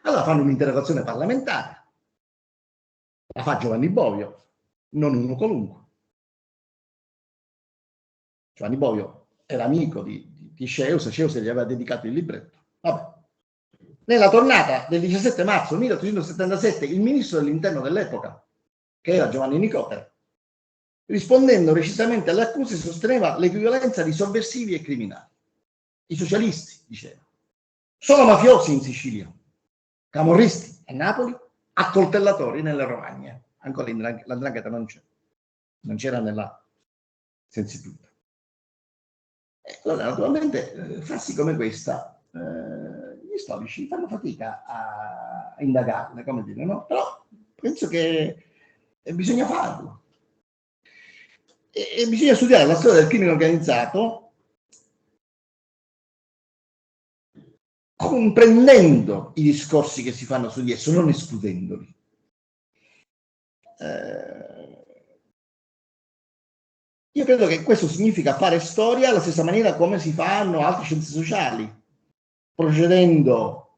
S2: Allora fanno un'interrogazione parlamentare, la fa Giovanni Bovio, non uno qualunque. Giovanni Bovio era amico di Scieusa gli aveva dedicato il libretto. Vabbè. Nella tornata del 17 marzo 1877 il ministro dell'interno dell'epoca, che era Giovanni Nicotera, rispondendo recisamente alle accuse, sosteneva l'equivalenza di sovversivi e criminali. I socialisti, diceva, sono mafiosi in Sicilia, camorristi a Napoli, accoltellatori nelle Romagne. Ancora l''ndrangheta non c'era nella sensibilità. Allora, naturalmente, frasi come questa, gli storici fanno fatica a indagarle, come dire, no? Però penso che bisogna farlo. E bisogna studiare la storia del crimine organizzato comprendendo i discorsi che si fanno su di esso, non escludendoli. Io credo che questo significa fare storia alla stessa maniera come si fanno altre scienze sociali, procedendo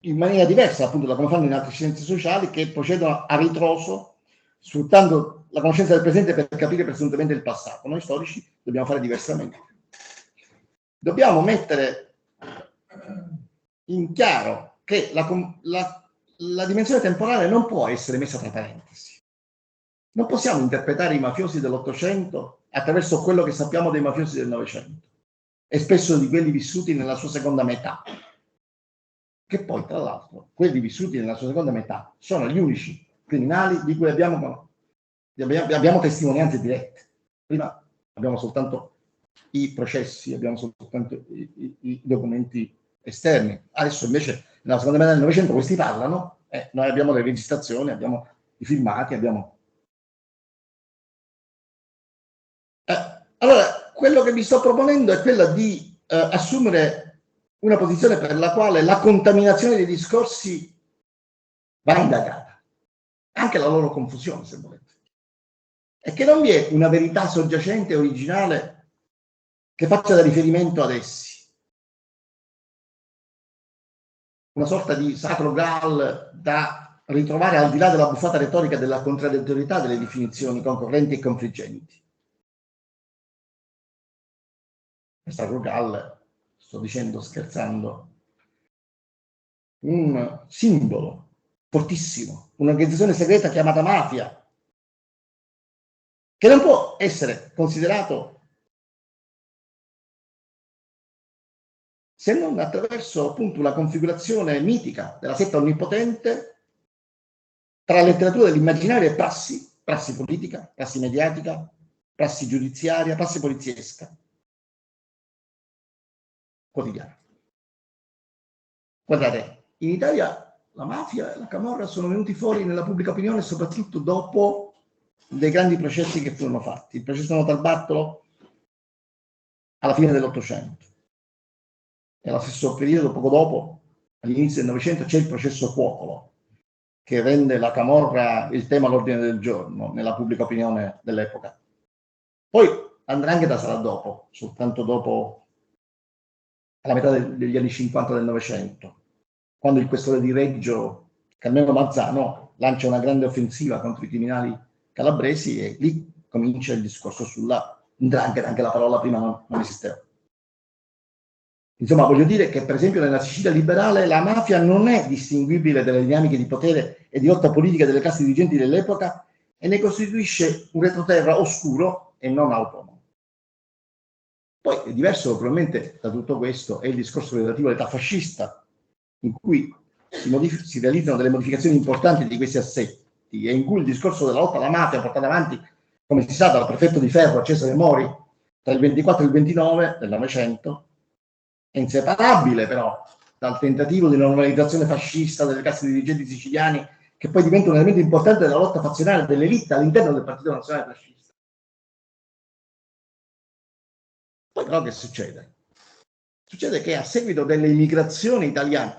S2: in maniera diversa appunto da come fanno in altre scienze sociali, che procedono a ritroso, sfruttando la conoscenza del presente per capire presuntivamente il passato. Noi storici dobbiamo fare diversamente. Dobbiamo mettere in chiaro che la dimensione temporale non può essere messa tra parentesi. Non possiamo interpretare i mafiosi dell'Ottocento attraverso quello che sappiamo dei mafiosi del Novecento e spesso di quelli vissuti nella sua seconda metà, che poi tra l'altro quelli vissuti nella sua seconda metà sono gli unici criminali di cui abbiamo testimonianze dirette. Prima abbiamo soltanto i processi, abbiamo soltanto i documenti esterni. Adesso invece nella seconda metà del Novecento questi parlano, noi abbiamo le registrazioni, abbiamo i filmati, abbiamo... Allora, quello che vi sto proponendo è quella di assumere una posizione per la quale la contaminazione dei discorsi va indagata, anche la loro confusione, se volete, e che non vi è una verità soggiacente e originale che faccia da riferimento ad essi, una sorta di sacro graal da ritrovare al di là della buffata retorica della contraddittorietà delle definizioni concorrenti e confliggenti. Il sacro graal, sto dicendo scherzando, un simbolo fortissimo, un'organizzazione segreta chiamata mafia, che non può essere considerato se non attraverso appunto una configurazione mitica della setta onnipotente tra letteratura dell'immaginario e prassi politica, prassi mediatica, prassi giudiziaria, prassi poliziesca, quotidiana. Guardate, in Italia la mafia e la camorra sono venuti fuori nella pubblica opinione soprattutto dopo dei grandi processi che furono fatti. Il processo Notarbartolo alla fine dell'Ottocento. E allo stesso periodo, poco dopo, all'inizio del Novecento, c'è il processo Cuocolo, che rende la camorra il tema all'ordine del giorno nella pubblica opinione dell'epoca. Poi l''ndrangheta sarà dopo, soltanto dopo, alla metà degli anni 50 del Novecento, quando il questore di Reggio, Carmelo Mazzano, lancia una grande offensiva contro i criminali calabresi e lì comincia il discorso sulla 'ndrangheta, anche la parola prima non esisteva. Insomma, voglio dire che per esempio nella Sicilia liberale la mafia non è distinguibile dalle dinamiche di potere e di lotta politica delle classi dirigenti dell'epoca e ne costituisce un retroterra oscuro e non autonomo. Poi è diverso probabilmente da tutto questo è il discorso relativo all'età fascista, in cui si realizzano delle modificazioni importanti di questi assetti, diritti e in cui il discorso della lotta alla mafia portato avanti, come si sa, dal prefetto di ferro Cesare Mori tra il 24 e il 29 del Novecento, è inseparabile però dal tentativo di normalizzazione fascista delle classi dirigenti siciliani, che poi diventa un elemento importante della lotta fazionale dell'elite all'interno del Partito Nazionale Fascista. Poi però che succede? Succede che a seguito delle immigrazioni italiane,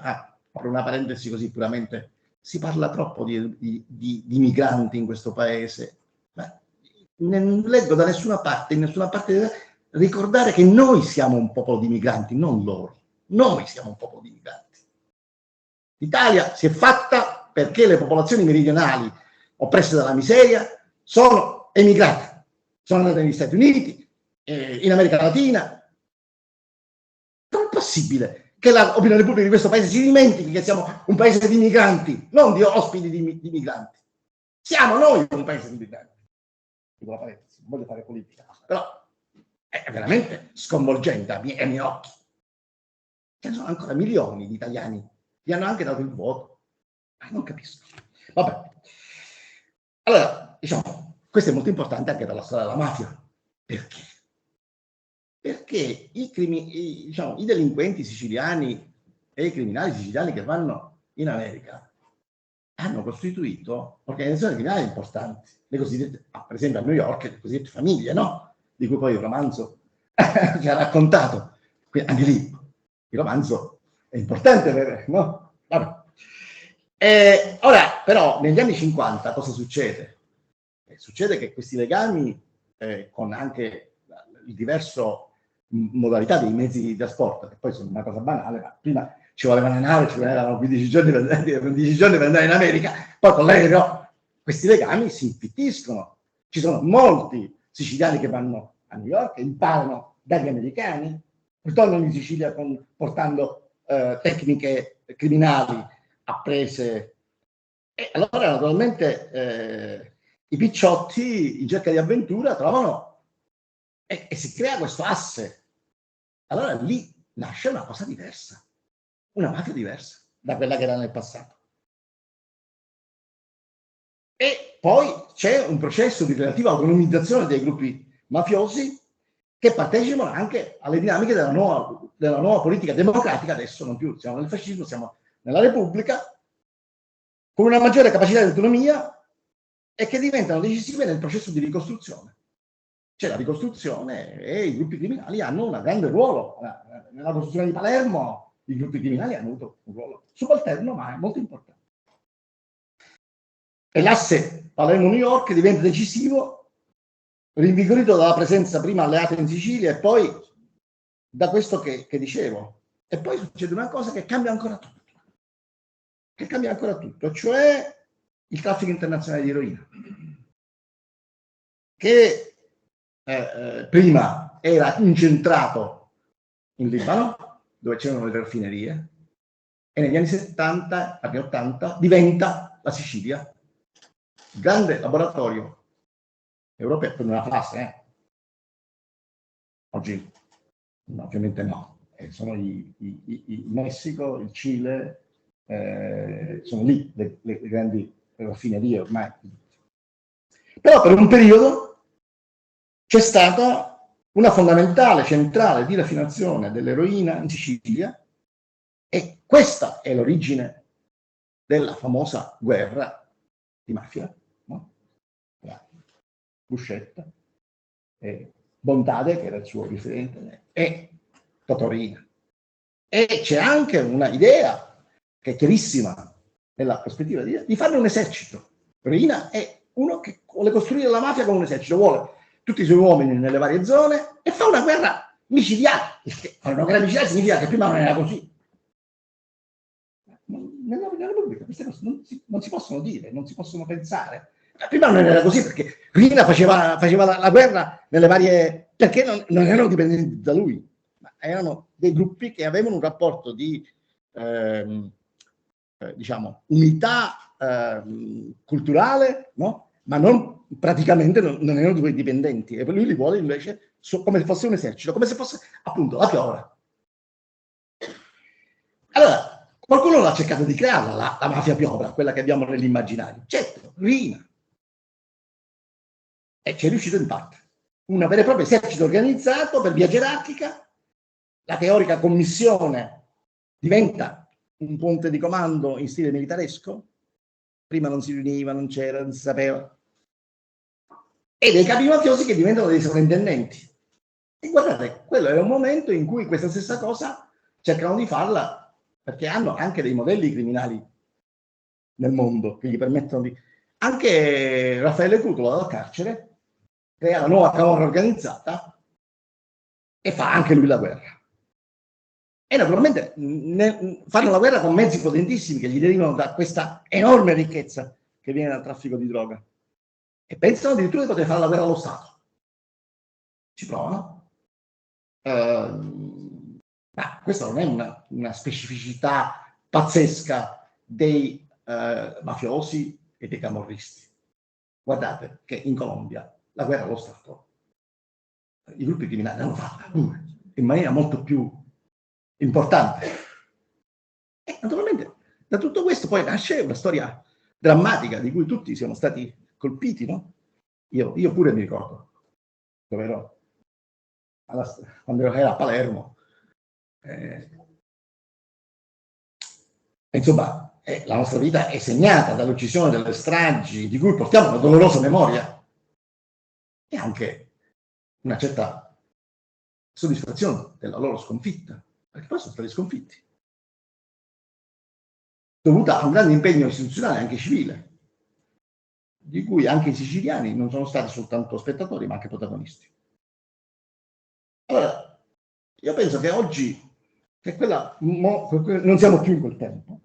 S2: per una parentesi così puramente, si parla troppo di migranti in questo paese, ma non leggo da nessuna parte, ricordare che noi siamo un popolo di migranti, non loro. Noi siamo un popolo di migranti. L'Italia si è fatta perché le popolazioni meridionali oppresse dalla miseria sono emigrate, sono andate negli Stati Uniti, in America Latina. Com'è possibile che l'opinione pubblica di questo paese si dimentichi che siamo un paese di migranti, non di ospiti di migranti? Siamo noi un paese di migranti. Non voglio fare politica, però è veramente sconvolgente ai miei occhi. Ce ne sono ancora milioni di italiani, gli hanno anche dato il voto. Non capisco. Vabbè. Allora, diciamo, questo è molto importante anche dalla storia della mafia. Perché? Perché i delinquenti siciliani e i criminali siciliani che vanno in America hanno costituito organizzazioni criminali importanti, le cosiddette, per esempio a New York, le cosiddette famiglie, no? Di cui poi il romanzo ci ha raccontato. Quindi, anche lì, il romanzo è importante, no? Vabbè. Ora, però, negli anni 50 cosa succede? Succede che questi legami, con anche il diverso modalità dei mezzi di trasporto, che poi sono una cosa banale, ma prima ci volevano le navi, ci volevano 15 giorni per andare in America, poi con l'aereo questi legami si infittiscono. Ci sono molti siciliani che vanno a New York, imparano dagli americani, ritornano in Sicilia portando tecniche criminali apprese, e allora naturalmente i picciotti in cerca di avventura trovano e si crea questo asse. Allora lì nasce una cosa diversa, una mafia diversa da quella che era nel passato. E poi c'è un processo di relativa autonomizzazione dei gruppi mafiosi che partecipano anche alle dinamiche della nuova politica democratica. Adesso non più siamo nel fascismo, siamo nella Repubblica, con una maggiore capacità di autonomia e che diventano decisive nel processo di ricostruzione. C'è la ricostruzione e i gruppi criminali hanno un grande ruolo. Nella costruzione di Palermo i gruppi criminali hanno avuto un ruolo subalterno, ma è molto importante. E l'asse Palermo-New York diventa decisivo, rinvigorito dalla presenza prima alleata in Sicilia e poi da questo che dicevo. E poi succede una cosa che cambia ancora tutto, cioè il traffico internazionale di eroina, che prima era incentrato in Libano, dove c'erano le raffinerie, e negli anni 70, anni 80, diventa la Sicilia grande laboratorio europeo, per una fase. Oggi ovviamente no, sono il Messico, il Cile, sono lì le grandi raffinerie ormai. Però per un periodo c'è stata una fondamentale centrale di raffinazione dell'eroina in Sicilia, e questa è l'origine della famosa guerra di mafia, no? Buscetta, Bontade, che era il suo riferente, e Totorina. E c'è anche una idea che è chiarissima nella prospettiva di fare un esercito. Riina è uno che vuole costruire la mafia come un esercito, vuole tutti i suoi uomini nelle varie zone e fa una guerra micidiale. Fare una guerra micidiale significa che prima non era così. Nella Repubblica queste cose non si possono dire, non si possono pensare. Prima non era così, perché Riina faceva la guerra nelle varie, perché non erano dipendenti da lui, ma erano dei gruppi che avevano un rapporto di diciamo unità culturale, no? Ma praticamente non erano due dipendenti, e lui li vuole invece come se fosse un esercito, come se fosse appunto la piovra. Allora, Qualcuno l'ha cercato di crearla, la mafia piovra, quella che abbiamo nell'immaginario. Certo, Rina. E ci è riuscito in parte. Una vera e propria esercito organizzato per via gerarchica, la teorica commissione diventa un ponte di comando in stile militaresco, prima non si riuniva, non c'era, non si sapeva, e dei capi mafiosi che diventano dei sovrintendenti. E guardate, quello è un momento in cui questa stessa cosa cercano di farla, perché hanno anche dei modelli criminali nel mondo che gli permettono di... Anche Raffaele Cutolo dal carcere crea la nuova camorra organizzata e fa anche lui la guerra. E naturalmente fanno la guerra con mezzi potentissimi che gli derivano da questa enorme ricchezza che viene dal traffico di droga. E pensano addirittura di poter fare la guerra allo Stato. Ci provano. Ma questa non è una specificità pazzesca dei mafiosi e dei camorristi. Guardate che in Colombia la guerra allo Stato, i gruppi criminali l'hanno fatta in maniera molto più importante. E naturalmente da tutto questo poi nasce una storia drammatica di cui tutti siamo stati colpiti, no? Io pure mi ricordo dove ero, quando ero a Palermo. Insomma, la nostra vita è segnata dall'uccisione, delle stragi, di cui portiamo una dolorosa memoria e anche una certa soddisfazione della loro sconfitta, perché poi sono stati sconfitti, dovuta a un grande impegno istituzionale, anche civile, di cui anche i siciliani non sono stati soltanto spettatori, ma anche protagonisti. Allora, io penso che oggi, che non siamo più in quel tempo,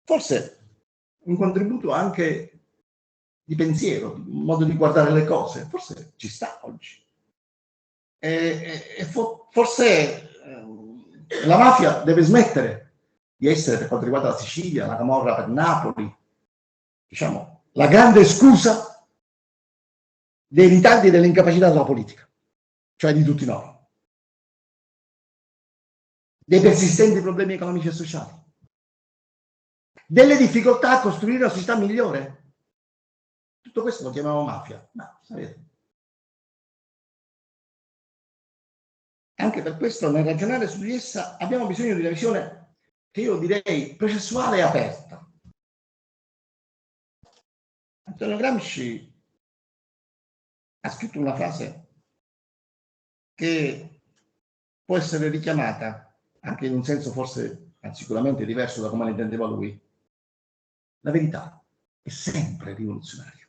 S2: forse un contributo anche di pensiero, un modo di guardare le cose, forse ci sta oggi. Forse la mafia deve smettere di essere, per quanto riguarda la Sicilia, la camorra per Napoli, diciamo, la grande scusa dei ritardi e dell'incapacità della politica, cioè di tutti noi, dei persistenti problemi economici e sociali, delle difficoltà a costruire una società migliore. Tutto questo lo chiamiamo mafia, ma sapete, anche per questo nel ragionare su di essa abbiamo bisogno di una visione che io direi processuale e aperta. Antonio Gramsci ha scritto una frase che può essere richiamata anche in un senso forse sicuramente diverso da come la intendeva lui. La verità è sempre rivoluzionaria.